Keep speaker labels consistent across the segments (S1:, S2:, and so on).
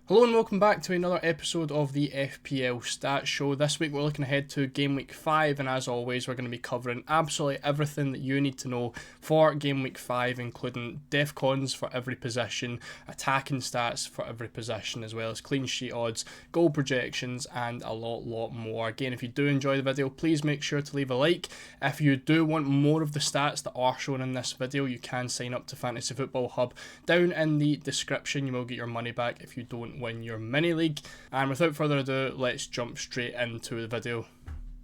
S1: Hello and welcome back to another episode of the FPL Stats Show. This week we're looking ahead to Gameweek 5, and as always we're going to be covering absolutely everything that you need to know for Gameweek 5, including defcons for every position, attacking stats for every position, as well as clean sheet odds, goal projections, and a lot more. Again, if you do enjoy the video, please make sure to leave a like. If you do want more of the stats that are shown in this video, you can sign up to Fantasy Football Hub down in the description. You will get your money back if you don't win your mini league. And without further ado, let's jump straight into the video.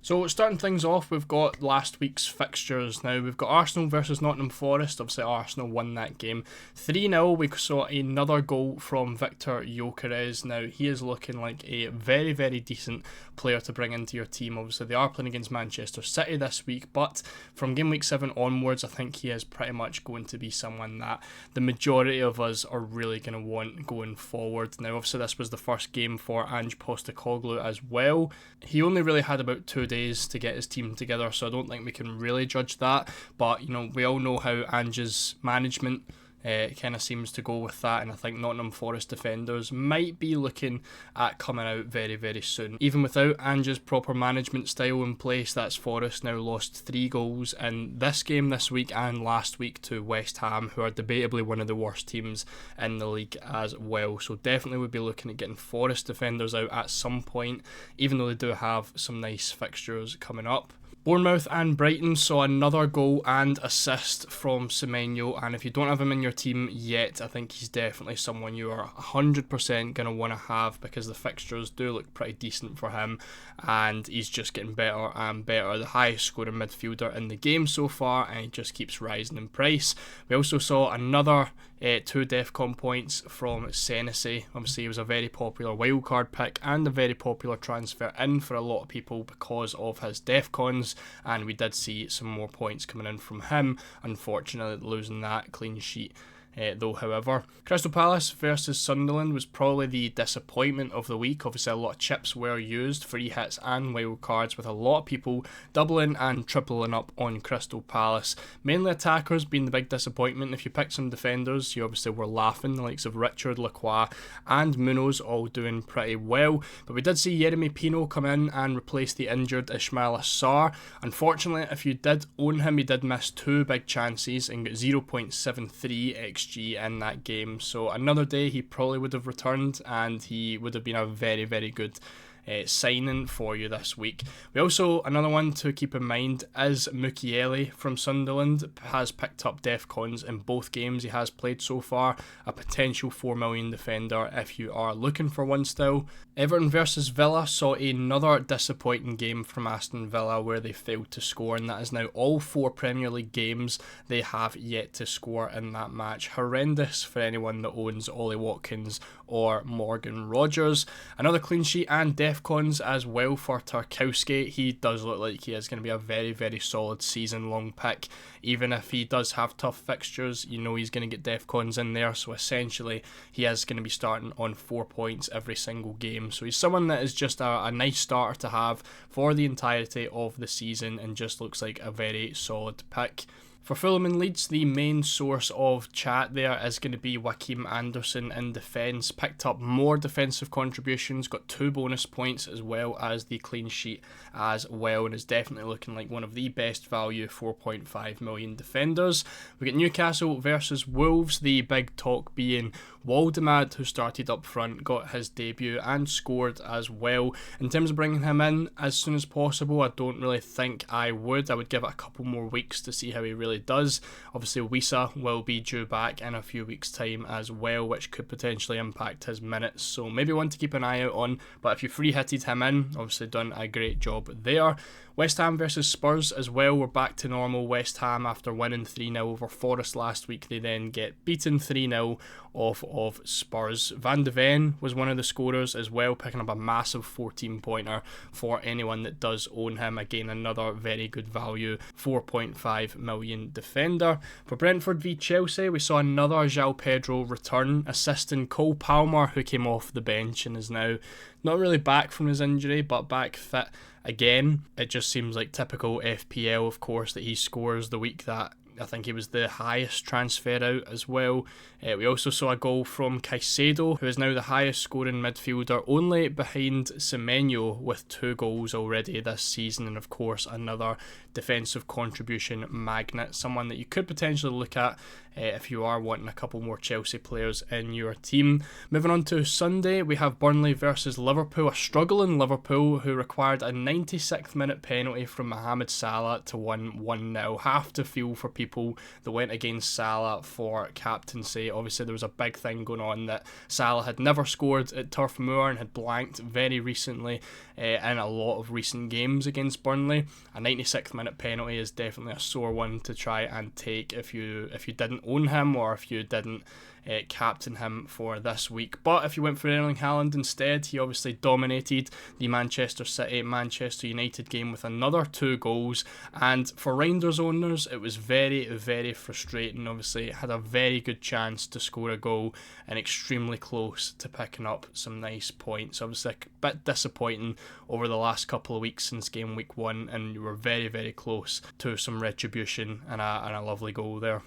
S1: So starting things off, we've got last week's fixtures. Now we've got Arsenal versus Nottingham Forest. Obviously Arsenal won that game 3-0. We saw another goal from Victor Gyökeres. Now he is looking like a very decent player to bring into your team. Obviously they are playing against Manchester City this week, but from game week 7 onwards I think he is pretty much going to be someone that the majority of us are really going to want going forward. Now obviously this was the first game for Ange Postecoglou as well. He only really had about 2 days to get his team together, so I don't think we can really judge that, but you know, we all know how Ange's management kind of seems to go with that, and I think Nottingham Forest defenders might be looking at coming out very soon. Even without Ange's proper management style in place, that's Forest now lost 3 goals in this game this week and last week to West Ham, who are debatably one of the worst teams in the league as well. So definitely we'll be looking at getting Forest defenders out at some point, even though they do have some nice fixtures coming up. Bournemouth and Brighton saw another goal and assist from Semenyo, and if you don't have him in your team yet, I think he's definitely someone you are 100% going to want to have, because the fixtures do look pretty decent for him and he's just getting better and better. The highest scoring midfielder in the game so far, and he just keeps rising in price. We also saw another 2 defcon points from Senesi. Obviously he was a very popular wildcard pick and a very popular transfer in for a lot of people because of his defcons, and we did see some more points coming in from him, unfortunately losing that clean sheet. Though, however, Crystal Palace versus Sunderland was probably the disappointment of the week. Obviously a lot of chips were used, free hits and wild cards, with a lot of people doubling and tripling up on Crystal Palace. Mainly attackers being the big disappointment. If you picked some defenders, you obviously were laughing. The likes of Richard, Lacroix and Munoz all doing pretty well, but we did see Yeremy Pino come in and replace the injured Ismail Assar. Unfortunately, if you did own him, he did miss 2 big chances and got 0.73 XG in that game, so another day he probably would have returned and he would have been a very good signing for you this week. We also, another one to keep in mind is Mukiele from Sunderland. Has picked up defcons in both games he has played so far, a potential 4 million defender if you are looking for one still. Everton versus Villa saw another disappointing game from Aston Villa where they failed to score, and that is now all 4 Premier League games they have yet to score in that match. Horrendous for anyone that owns Ollie Watkins or Morgan Rogers. Another clean sheet and defcons as well for Tarkowski. He does look like he is going to be a very solid season long pick. Even if he does have tough fixtures, you know he's going to get defcons in there, so essentially he is going to be starting on 4 points every single game. So he's someone that is just a nice starter to have for the entirety of the season and just looks like a very solid pick. For Fulham and Leeds, the main source of chat there is going to be Joachim Andersen in defence. Picked up more defensive contributions, got 2 bonus points as well as the clean sheet as well, and is definitely looking like one of the best value 4.5 million defenders. We get Newcastle versus Wolves, the big talk being Waldemad, who started up front, got his debut and scored as well. In terms of bringing him in as soon as possible, I don't really think I would. I would give it a couple more weeks to see how he really does. Obviously Wisa will be due back in a few weeks time as well, which could potentially impact his minutes, so maybe one to keep an eye out on. But if you free hitted him in, obviously done a great job there. West Ham versus Spurs as well. We're back to normal. West Ham, after winning 3-0 over Forest last week, they then get beaten 3-0 off of Spurs. Van de Ven was one of the scorers as well, picking up a massive 14-pointer for anyone that does own him. Again, another very good value, 4.5 million defender. For Brentford v Chelsea, we saw another João Pedro return, assisting Cole Palmer, who came off the bench and is now not really back from his injury, but back fit again. It just seems like typical FPL, of course, that he scores the week that I think he was the highest transfer out as well. We also saw a goal from Caicedo, who is now the highest scoring midfielder, only behind Semenyo with 2 goals already this season, and of course another defensive contribution magnet, someone that you could potentially look at if you are wanting a couple more Chelsea players in your team. Moving on to Sunday, we have Burnley versus Liverpool, a struggling Liverpool who required a 96th minute penalty from Mohamed Salah to win 1-0. Have to feel for people that went against Salah for captaincy. Obviously there was a big thing going on that Salah had never scored at Turf Moor and had blanked very recently in a lot of recent games against Burnley. A 96th minute penalty is definitely a sore one to try and take if you didn't own him, or if you didn't captain him for this week. But if you went for Erling Haaland instead, he obviously dominated the Manchester City Manchester United game with another 2 goals, and for Rangers owners it was very, very frustrating. Obviously had a very good chance to score a goal and extremely close to picking up some nice points. Obviously a bit disappointing over the last couple of weeks since game week 1, and you were very, very close to some retribution and a lovely goal there.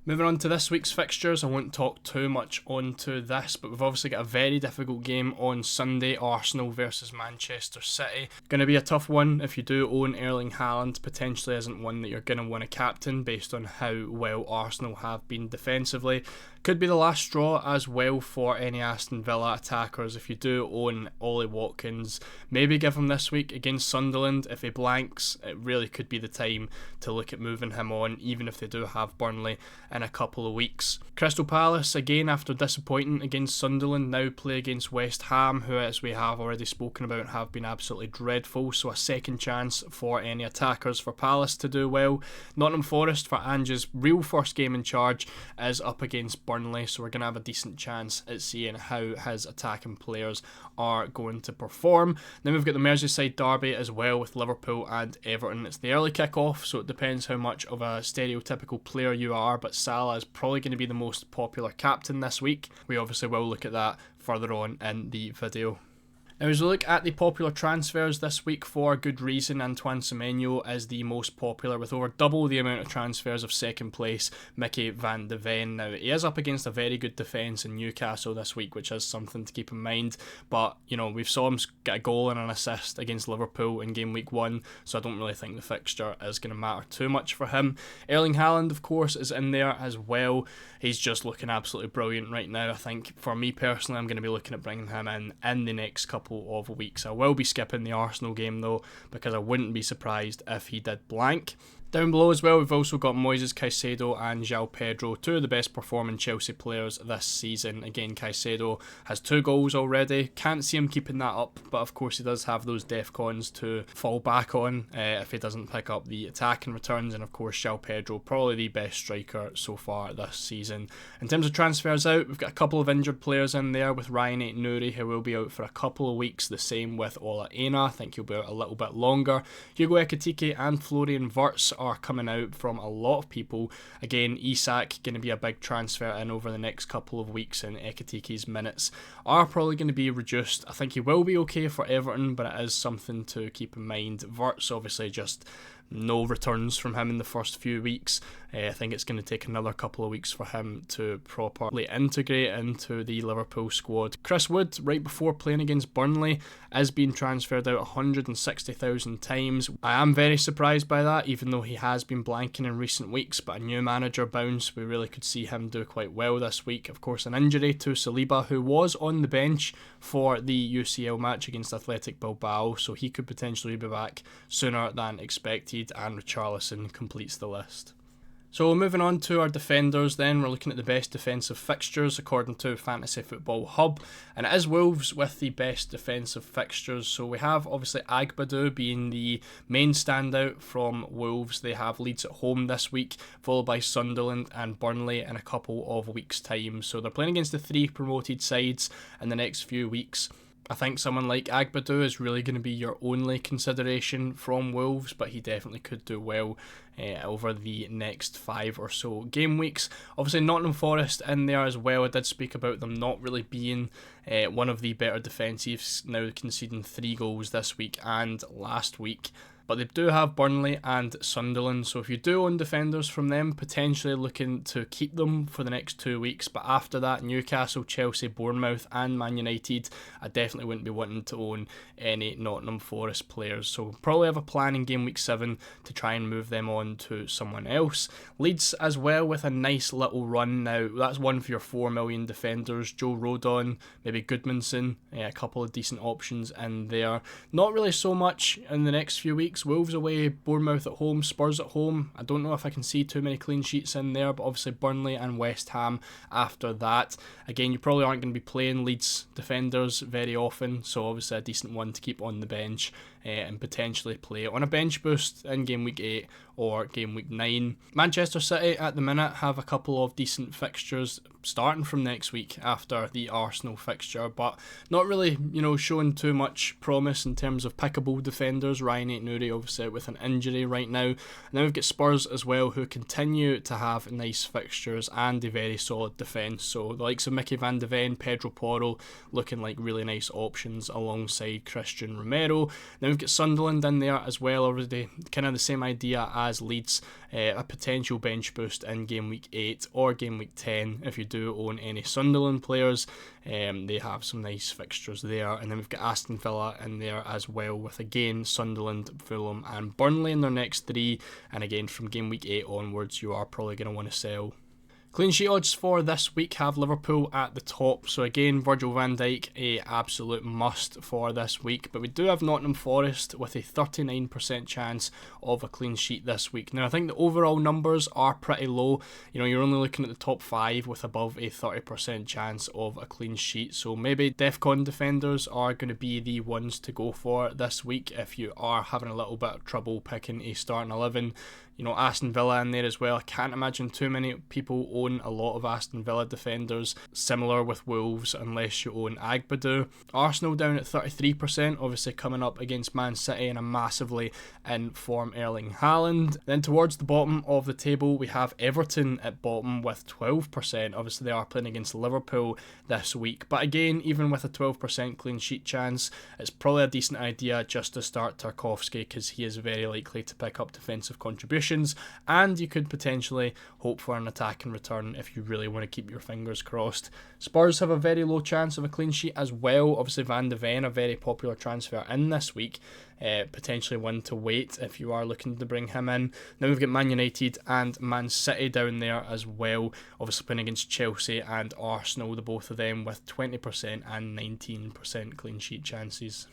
S1: Moving on to this week's fixtures, I won't talk too much onto this, but we've obviously got a very difficult game on Sunday, Arsenal versus Manchester City. Going to be a tough one if you do own Erling Haaland. Potentially isn't one that you're going to want to captain based on how well Arsenal have been defensively. Could be the last straw as well for any Aston Villa attackers. If you do own Ollie Watkins, maybe give him this week against Sunderland. If he blanks, it really could be the time to look at moving him on, even if they do have Burnley in a couple of weeks. Crystal Palace, again after disappointing against Sunderland, now play against West Ham, who, as we have already spoken about, have been absolutely dreadful. So a second chance for any attackers for Palace to do well. Nottingham Forest, for Ange's real first game in charge, is up against Burnley, so we're going to have a decent chance at seeing how his attacking players are going to perform. Then we've got the Merseyside derby as well with Liverpool and Everton. It's the early kick-off, so it depends how much of a stereotypical player you are, but Salah is probably going to be the most popular captain this week. We obviously will look at that further on in the video. Now, as we look at the popular transfers this week, for good reason, Antoine Semenyo is the most popular with over double the amount of transfers of second place Mickey van de Ven. Now, he is up against a very good defence in Newcastle this week, which is something to keep in mind, but, you know, we've saw him get a goal and an assist against Liverpool in game week 1, so I don't really think the fixture is going to matter too much for him. Erling Haaland, of course, is in there as well. He's just looking absolutely brilliant right now. I think, for me personally, I'm going to be looking at bringing him in the next couple of weeks. I will be skipping the Arsenal game though, because I wouldn't be surprised if he did blank. Down below as well, we've also got Moises Caicedo and João Pedro, 2 of the best performing Chelsea players this season. Again, Caicedo has 2 goals already. Can't see him keeping that up, but of course he does have those DEFCONs to fall back on if he doesn't pick up the attacking returns. And of course, João Pedro, probably the best striker so far this season. In terms of transfers out, we've got a couple of injured players in there with Ryan Aït-Nouri, who will be out for a couple of weeks. The same with Ola Aina. I think he'll be out a little bit longer. Hugo Ekitike and Florian Wirtz are coming out from a lot of people. Again, Isak going to be a big transfer in over the next couple of weeks, and Ekitike's minutes are probably going to be reduced. I think he will be okay for Everton, but it is something to keep in mind. Wirtz obviously just no returns from him in the first few weeks. I think it's going to take another couple of weeks for him to properly integrate into the Liverpool squad. Chris Wood, right before playing against Burnley, is being transferred out 160,000 times. I am very surprised by that, even though he has been blanking in recent weeks, but a new manager bounce, we really could see him do quite well this week. Of course, an injury to Saliba, who was on the bench for the UCL match against Athletic Bilbao, so he could potentially be back sooner than expected, and Richarlison completes the list. So moving on to our defenders then, we're looking at the best defensive fixtures according to Fantasy Football Hub, and it is Wolves with the best defensive fixtures. So we have obviously Agbadou being the main standout from Wolves. They have Leeds at home this week, followed by Sunderland and Burnley in a couple of weeks' time. So they're playing against the 3 promoted sides in the next few weeks. I think someone like Agbadou is really going to be your only consideration from Wolves, but he definitely could do well over the next 5 or so game weeks. Obviously Nottingham Forest in there as well. I did speak about them not really being one of the better defensives, now conceding 3 goals this week and last week. But they do have Burnley and Sunderland, so if you do own defenders from them, potentially looking to keep them for the next 2 weeks. But after that, Newcastle, Chelsea, Bournemouth and Man United, I definitely wouldn't be wanting to own any Nottingham Forest players. So probably have a plan in game week 7 to try and move them on to someone else. Leeds as well with a nice little run now. That's one for your 4 million defenders. Joe Rodon, maybe Goodmanson, a couple of decent options in there. Not really so much in the next few weeks. Wolves away, Bournemouth at home, Spurs at home. I don't know if I can see too many clean sheets in there, but obviously Burnley and West Ham after that. Again, you probably aren't going to be playing Leeds defenders very often, so obviously a decent one to keep on the bench and potentially play on a bench boost in game week 8 or game week 9. Manchester City at the minute have a couple of decent fixtures starting from next week after the Arsenal fixture, but not really, showing too much promise in terms of pickable defenders. Ryan Aït-Nouri obviously with an injury right now. And then we've got Spurs as well, who continue to have nice fixtures and a very solid defence. So the likes of Mickey van de Ven, Pedro Porro looking like really nice options alongside Christian Romero. Then we've got Sunderland in there as well, already kind of the same idea as Leeds, a potential bench boost in game week 8 or game week 10 if you do own any Sunderland players. They have some nice fixtures there. And then we've got Aston Villa in there as well, with again Sunderland, Fulham and Burnley in their next 3. And again from game week 8 onwards you are probably going to want to sell. Clean sheet odds for this week have Liverpool at the top, so again Virgil van Dijk a absolute must for this week, but we do have Nottingham Forest with a 39% chance of a clean sheet this week. Now I think the overall numbers are pretty low, you're only looking at the top 5 with above a 30% chance of a clean sheet, so maybe DEFCON defenders are going to be the ones to go for this week if you are having a little bit of trouble picking a starting 11. Aston Villa in there as well. I can't imagine too many people own a lot of Aston Villa defenders. Similar with Wolves, unless you own Agbadou. Arsenal down at 33%, obviously coming up against Man City and a massively in form Erling Haaland. Then towards the bottom of the table, we have Everton at bottom with 12%. Obviously they are playing against Liverpool this week. But again, even with a 12% clean sheet chance, it's probably a decent idea just to start Tarkowski, because he is very likely to pick up defensive contributions. And you could potentially hope for an attacking return if you really want to keep your fingers crossed. Spurs have a very low chance of a clean sheet as well. Obviously Van de Ven, a very popular transfer in this week, potentially one to wait if you are looking to bring him in. Now we've got Man United and Man City down there as well, obviously playing against Chelsea and Arsenal, the both of them with 20% and 19% clean sheet chances.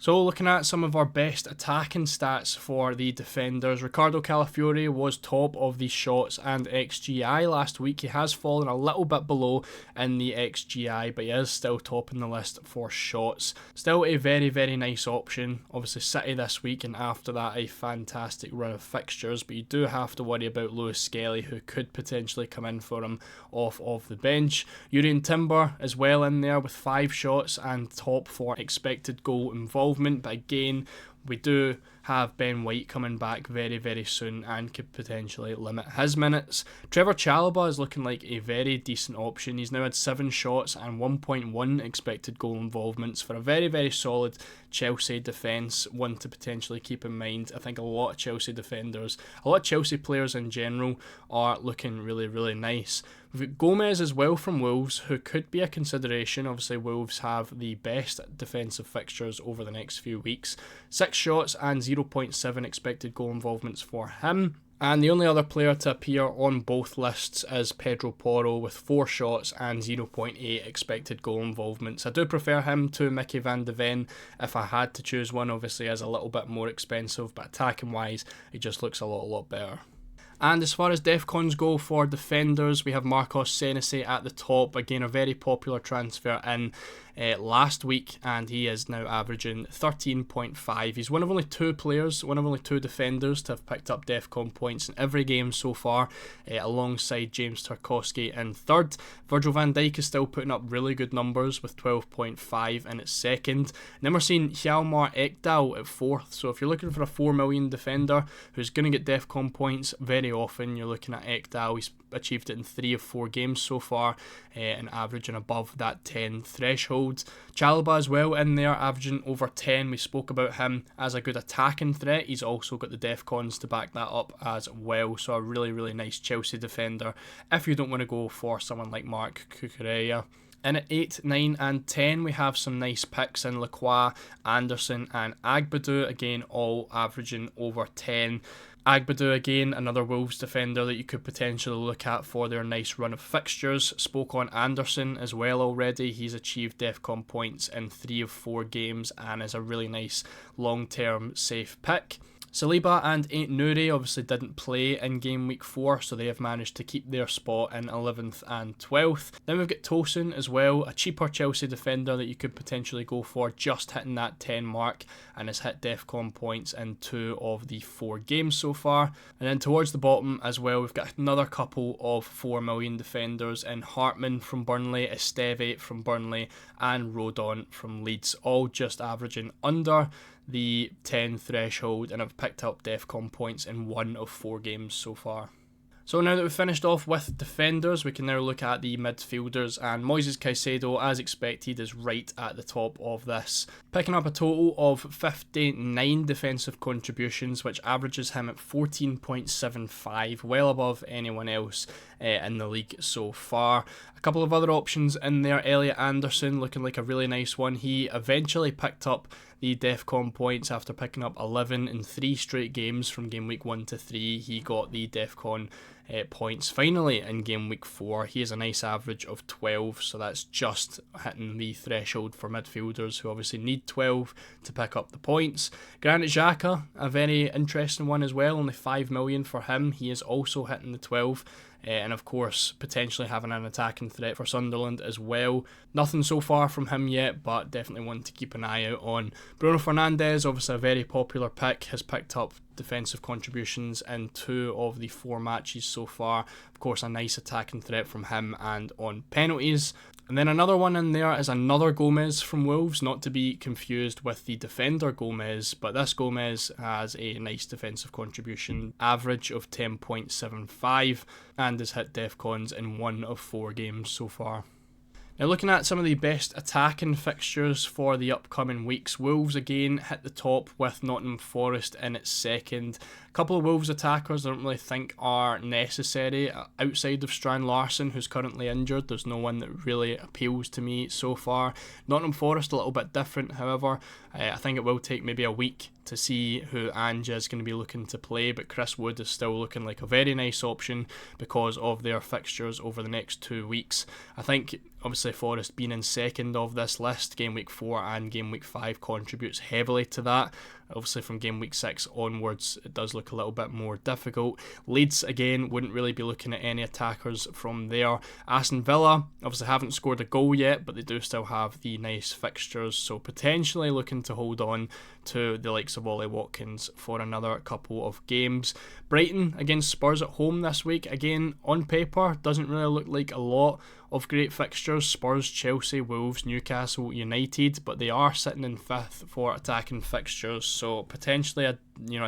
S1: So looking at some of our best attacking stats for the defenders, Ricardo Calafiori was top of the shots and XGI last week. He has fallen a little bit below in the XGI, but he is still top in the list for shots. Still a very, very nice option. Obviously City this week, and after that a fantastic run of fixtures, but you do have to worry about Lewis Skelly, who could potentially come in for him off of the bench. Urian Timber as well in there with 5 shots and top for expected goal involvement. But again, we do have Ben White coming back very, very soon and could potentially limit his minutes. Trevor Chalobah is looking like a very decent option. He's now had 7 shots and 1.1 expected goal involvements for a very, very solid Chelsea defence, one to potentially keep in mind. I think a lot of Chelsea defenders, a lot of Chelsea players in general are looking really, really nice. We've got Gomez as well from Wolves, who could be a consideration. Obviously Wolves have the best defensive fixtures over the next few weeks. 6 shots and 0.7 expected goal involvements for him. And the only other player to appear on both lists is Pedro Porro with 4 shots and 0.8 expected goal involvements. I do prefer him to Mickey van de Ven if I had to choose one. Obviously he is a little bit more expensive, but attacking wise he just looks a lot better. And as far as DEFCONs go for defenders, we have Marcos Senesi at the top. Again, a very popular transfer in last week, and he is now averaging 13.5. He's one of only 2 players, one of only 2 defenders to have picked up DEFCON points in every game so far, alongside James Tarkowski in third. Virgil van Dijk is still putting up really good numbers with 12.5 in its second. And then we're seeing Hjalmar Ekdal at fourth. So if you're looking for a 4 million defender who's going to get DEFCON points very, very often. You're looking at Ekdal, he's achieved it in 3 of 4 games so far, and averaging above that 10 threshold. Chalobah as well in there, averaging over 10. We spoke about him as a good attacking threat. He's also got the defcons to back that up as well, so a really, really nice Chelsea defender if you don't want to go for someone like Marc Cucurella. And at 8, 9 and 10 we have some nice picks in Lacroix, Anderson and Agbadou, again all averaging over 10. Agbadou again, another Wolves defender that you could potentially look at for their nice run of fixtures. Spoke on Anderson as well already. He's achieved defcon points in 3 of 4 games and is a really nice long-term safe pick. Saliba and Ait Nouri obviously didn't play in game week 4, so they have managed to keep their spot in 11th and 12th. Then we've got Tosin as well, a cheaper Chelsea defender that you could potentially go for, just hitting that 10 mark and has hit defcon points in 2 of the 4 games so far. And then towards the bottom as well, we've got another couple of 4 million defenders in Hartman from Burnley, Esteve from Burnley and Rodon from Leeds, all just averaging under the 10 threshold and have picked up defcon points in 1 of 4 games so far. So now that we've finished off with defenders, we can now look at the midfielders, and Moises Caicedo, as expected, is right at the top of this, picking up a total of 59 defensive contributions, which averages him at 14.75, well above anyone else in the league so far. A couple of other options in there. Elliot Anderson looking like a really nice one. He eventually picked up the defcon points after picking up 11 in 3 straight games from game week 1 to 3. He got the defcon points finally in game week 4. He has a nice average of 12, so that's just hitting the threshold for midfielders who obviously need 12 to pick up the points. Granit Xhaka, a very interesting one as well, only 5 million for him. He is also hitting the 12. And of course potentially having an attacking threat for Sunderland as well. Nothing so far from him yet, but definitely one to keep an eye out on. Bruno Fernandes, obviously a very popular pick, has picked up defensive contributions in 2 of the 4 matches so far. Of course, a nice attacking threat from him and on penalties. And then another one in there is another Gomez from Wolves, not to be confused with the defender Gomez, but this Gomez has a nice defensive contribution, average of 10.75, and has hit defcons in 1 of 4 games so far. Now looking at some of the best attacking fixtures for the upcoming weeks, Wolves again hit the top with Nottingham Forest in its second. A couple of Wolves attackers I don't really think are necessary outside of Strand Larsen, who's currently injured. There's no one that really appeals to me so far. Nottingham Forest a little bit different, however. I think it will take maybe a week to see who Anja is going to be looking to play, but Chris Wood is still looking like a very nice option because of their fixtures over the next 2 weeks. I think obviously Forest being in second of this list, game week 4 and game week 5 contributes heavily to that. Obviously from game week 6 onwards it does look a little bit more difficult. Leeds again wouldn't really be looking at any attackers from there. Aston Villa obviously haven't scored a goal yet, but they do still have the nice fixtures, so potentially looking to hold on to the likes of Ollie Watkins for another couple of games. Brighton against Spurs at home this week, again on paper doesn't really look like a lot of great fixtures. Spurs, Chelsea, Wolves, Newcastle, United, but they are sitting in 5th for attacking fixtures, so potentially a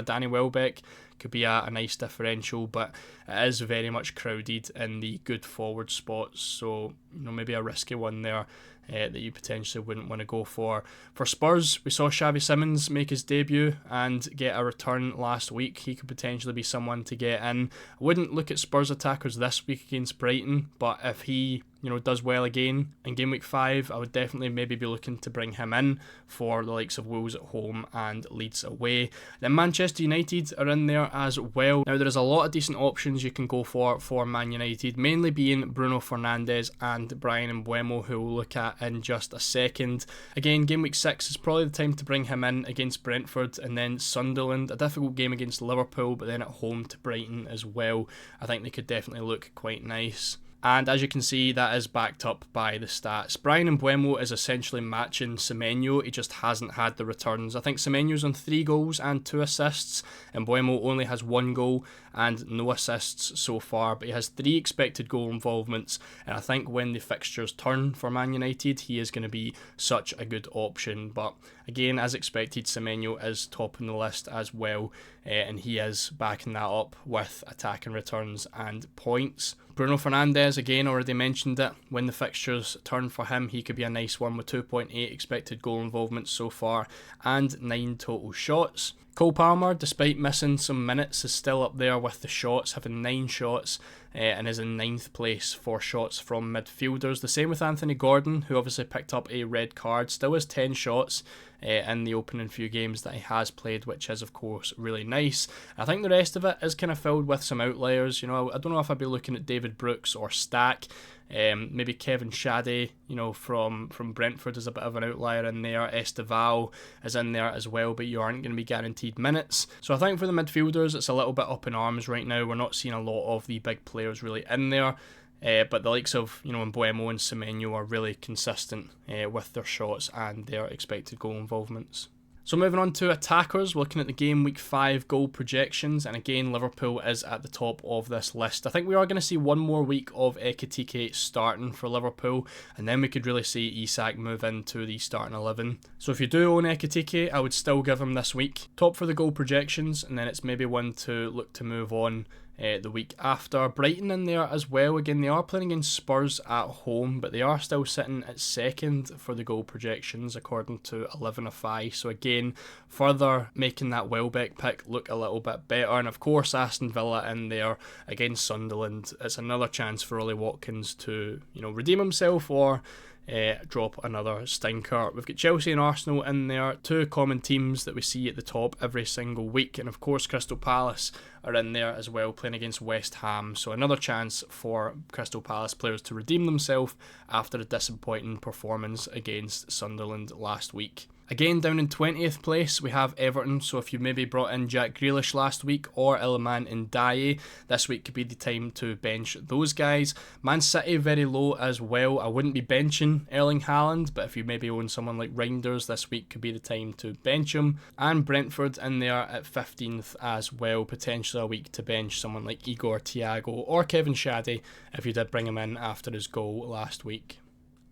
S1: Danny Welbeck could be a nice differential, but it is very much crowded in the good forward spots, so maybe a risky one there that you potentially wouldn't want to go for. For Spurs, we saw Xavi Simons make his debut and get a return last week. He could potentially be someone to get in. I wouldn't look at Spurs attackers this week against Brighton, but if he does well again in game week 5, I would definitely maybe be looking to bring him in for the likes of Wolves at home and Leeds away. Then Manchester United are in there as well. Now there is a lot of decent options you can go for Man United, mainly being Bruno Fernandes and Brian Mbeumo, who we'll look at in just a second. Again, game week 6 is probably the time to bring him in against Brentford, and then Sunderland, a difficult game against Liverpool, but then at home to Brighton as well. I think they could definitely look quite nice. And as you can see, that is backed up by the stats. Brian Mbeumo is essentially matching Semenyo, he just hasn't had the returns. I think Semenyo's on 3 goals and 2 assists, and Mbeumo only has 1 goal and no assists so far, but he has 3 expected goal involvements, and I think when the fixtures turn for Man United, he is going to be such a good option. But again, as expected, Semenyo is topping the list as well, and he is backing that up with attacking returns and points. Bruno Fernandes, again, already mentioned it. When the fixtures turn for him, he could be a nice one with 2.8 expected goal involvements so far and 9 total shots. Cole Palmer, despite missing some minutes, is still up there with the shots, having 9 shots and is in 9th place for shots from midfielders. The same with Anthony Gordon, who obviously picked up a red card, still has 10 shots in the opening few games that he has played, which is of course really nice. I think the rest of it is kind of filled with some outliers. I don't know if I'd be looking at David Brooks or Stack. Maybe Kevin Shaddy, from Brentford is a bit of an outlier in there. Esteval is in there as well, but you aren't going to be guaranteed minutes. So I think for the midfielders, it's a little bit up in arms right now. We're not seeing a lot of the big players really in there. But the likes of Mbeumo and Semenyo are really consistent with their shots and their expected goal involvements. So moving on to attackers, we're looking at the game week 5 goal projections, and again Liverpool is at the top of this list. I think we are going to see one more week of Ekitike starting for Liverpool, and then we could really see Isak move into the starting 11. So if you do own Ekitike, I would still give him this week. Top for the goal projections, and then it's maybe one to look to move on the week after. Brighton in there as well. Again, they are playing against Spurs at home, but they are still sitting at second for the goal projections according to 11FI. So again, further making that Welbeck pick look a little bit better. And of course, Aston Villa in there against Sunderland. It's another chance for Ollie Watkins to redeem himself or drop another stinker. We've got Chelsea and Arsenal in there, 2 common teams that we see at the top every single week, and of course Crystal Palace are in there as well, playing against West Ham, so another chance for Crystal Palace players to redeem themselves after a disappointing performance against Sunderland last week. Again, down in 20th place, we have Everton, so if you maybe brought in Jack Grealish last week or Iliman Ndiaye, this week could be the time to bench those guys. Man City very low as well. I wouldn't be benching Erling Haaland, but if you maybe own someone like Reinders, this week could be the time to bench him. And Brentford in there at 15th as well, potentially a week to bench someone like Igor Thiago or Kevin Shaddy if you did bring him in after his goal last week.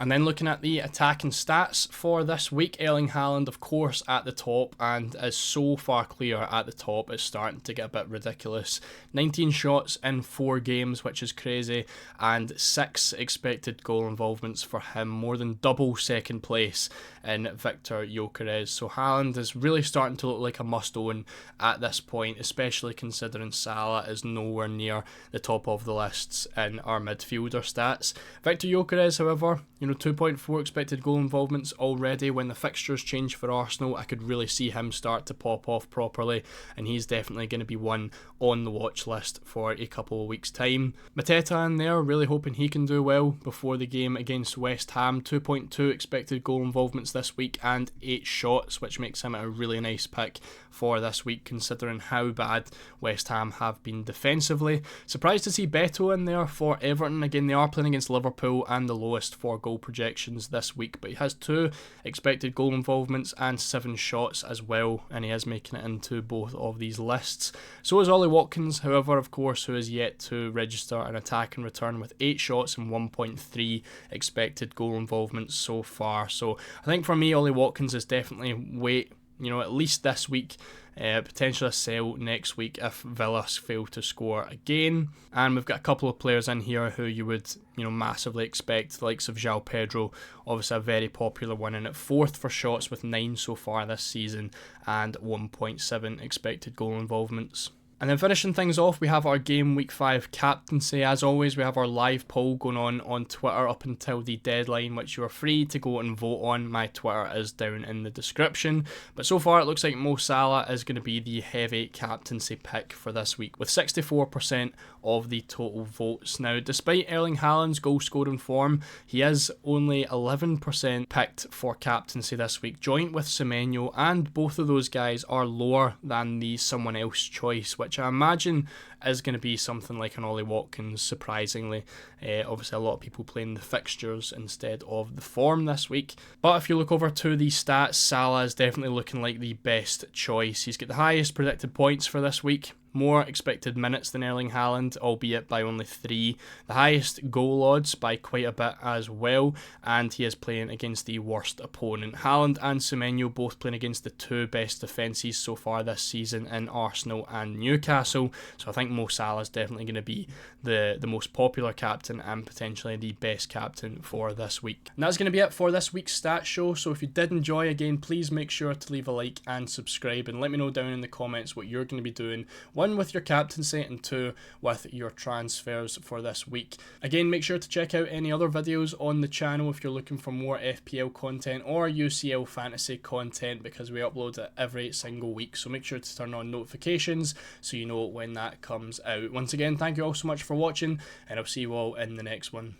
S1: And then looking at the attacking stats for this week, Erling Haaland, of course, at the top, and is so far clear at the top, it's starting to get a bit ridiculous. 19 shots in 4 games, which is crazy, and 6 expected goal involvements for him, more than double second place in Victor Gyökeres. So Haaland is really starting to look like a must-own at this point, especially considering Salah is nowhere near the top of the lists in our midfielder stats. Victor Gyökeres, however, 2.4 expected goal involvements already. When the fixtures change for Arsenal, I could really see him start to pop off properly, and he's definitely going to be one on the watch list for a couple of weeks' time. Mateta in there, really hoping he can do well before the game against West Ham. 2.2 expected goal involvements this week and 8 shots, which makes him a really nice pick for this week considering how bad West Ham have been defensively. Surprised to see Beto in there for Everton. Again, they are playing against Liverpool and the lowest for goal projections this week, but he has 2 expected goal involvements and 7 shots as well, and he is making it into both of these lists. So is Ollie Watkins, however, of course, who is yet to register an attack and return with 8 shots and 1.3 expected goal involvements so far. So I think for me, Ollie Watkins is definitely wait, at least this week. Potentially a sell next week if Villa fail to score again. And we've got a couple of players in here who you would massively expect, the likes of João Pedro, obviously a very popular one, and at 4th for shots with 9 so far this season and 1.7 expected goal involvements. And then finishing things off, we have our Game Week 5 captaincy. As always, we have our live poll going on Twitter up until the deadline, which you are free to go and vote on. My Twitter is down in the description. But so far, it looks like Mo Salah is going to be the heavy captaincy pick for this week, with 64% of the total votes. Now, despite Erling Haaland's goal scoring form, he is only 11% picked for captaincy this week, joint with Semenyo, and both of those guys are lower than the someone else choice, which which I imagine is going to be something like an Ollie Watkins, surprisingly. Obviously, a lot of people playing the fixtures instead of the form this week. But if you look over to the stats, Salah is definitely looking like the best choice. He's got the highest predicted points for this week, more expected minutes than Erling Haaland, albeit by only 3, the highest goal odds by quite a bit as well, and he is playing against the worst opponent. Haaland and Semenyo both playing against the 2 best defences so far this season in Arsenal and Newcastle, so I think Mo Salah is definitely going to be the most popular captain and potentially the best captain for this week. And that's going to be it for this week's stats show, so if you did enjoy, again, please make sure to leave a like and subscribe, and let me know down in the comments what you're going to be doing, 1 with your captaincy and 2 with your transfers for this week. Again, make sure to check out any other videos on the channel if you're looking for more FPL content or UCL fantasy content, because we upload it every single week, so make sure to turn on notifications so you know when that comes out. Once again, thank you all so much for watching, and I'll see you all in the next one.